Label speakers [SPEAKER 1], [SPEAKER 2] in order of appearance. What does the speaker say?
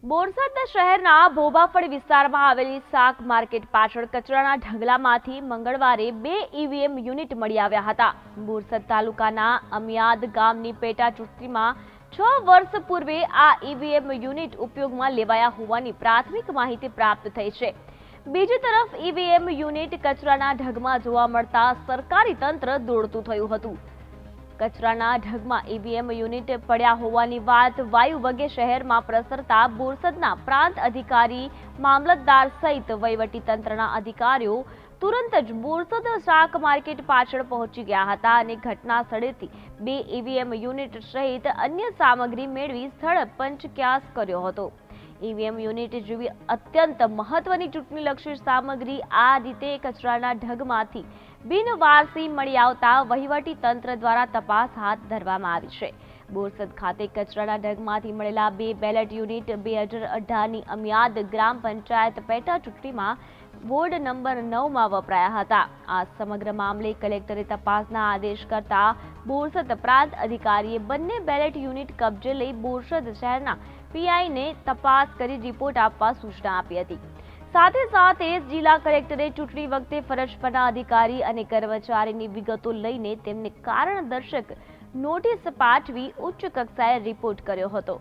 [SPEAKER 1] બોરસદ શહેરના ભોબાફળ વિસ્તારમાં આવેલી શાક માર્કેટ પાછળ કચરાના ઢગલામાંથી મંગળવારે 2 ઈવીએમ યુનિટ મળી આવ્યા હતા। બોરસદ તાલુકાના અમિયાદ ગામની પેટા ચૂંટણીમાં 6 વર્ષ પૂર્વે આ ઈવીએમ યુનિટ ઉપયોગમાં લેવાયા હોવાની પ્રાથમિક માહિતી પ્રાપ્ત થઈ છે। બીજી તરફ ઈવીએમ યુનિટ કચરાના ઢગમાં જોવા મળતા સરકારી તંત્ર દોડતું થયું હતું। કચરાના ઢગમાં ઈવીએમ યુનિટ પડ્યા હોવાની વાત વાયુ વગે શહેરમાં પ્રસરતા બોરસદના પ્રાંત અધિકારી, મામલતદાર સહિત વહીવટી તંત્રના અધિકારીઓ તુરંત જ બોરસદ શાક માર્કેટ પાછળ પહોંચી ગયા હતા અને ઘટના સ્થળેથી 2 ઈવીએમ યુનિટ સહિત અન્ય સામગ્રી મેળવી સ્થળ પંચક્યાસ કર્યો હતો। ઈવીએમ યુનિટ જેવી અત્યંત મહત્વની ચૂંટણીલક્ષી સામગ્રી આ રીતે કચરાના ઢગમાંથી બિનવારસી મળી આવતા વહીવટી તંત્ર દ્વારા તપાસ હાથ ધરવામાં આવી છે। બોરસદ ખાતે કચરાના ઢગમાંથી મળેલા 2 બેલેટ યુનિટ 2018ની અમિયાદ ગ્રામ પંચાયત પેટા ચૂંટણીમાં વોર્ડ નંબર 9માં વપરાયા હતા। આ સમગ્ર મામલે કલેક્ટરે તપાસના આદેશ કરતા બોરસદ પ્રાંત અધિકારીએ બંને બેલેટ યુનિટ કબજે લઈ બોરસદ શહેરના પીઆઈને તપાસ કરી રિપોર્ટ આપવા સૂચના આપી હતી। સાથે જિલ્લા કલેક્ટરે ચૂંટણી વખતે ફરજ પરના અધિકારી અને કર્મચારીની વિગતો લઈને તેમને કારણદર્શક નોટિસ પાઠવી ઉચ્ચ કક્ષાએ રિપોર્ટ કર્યો હતો।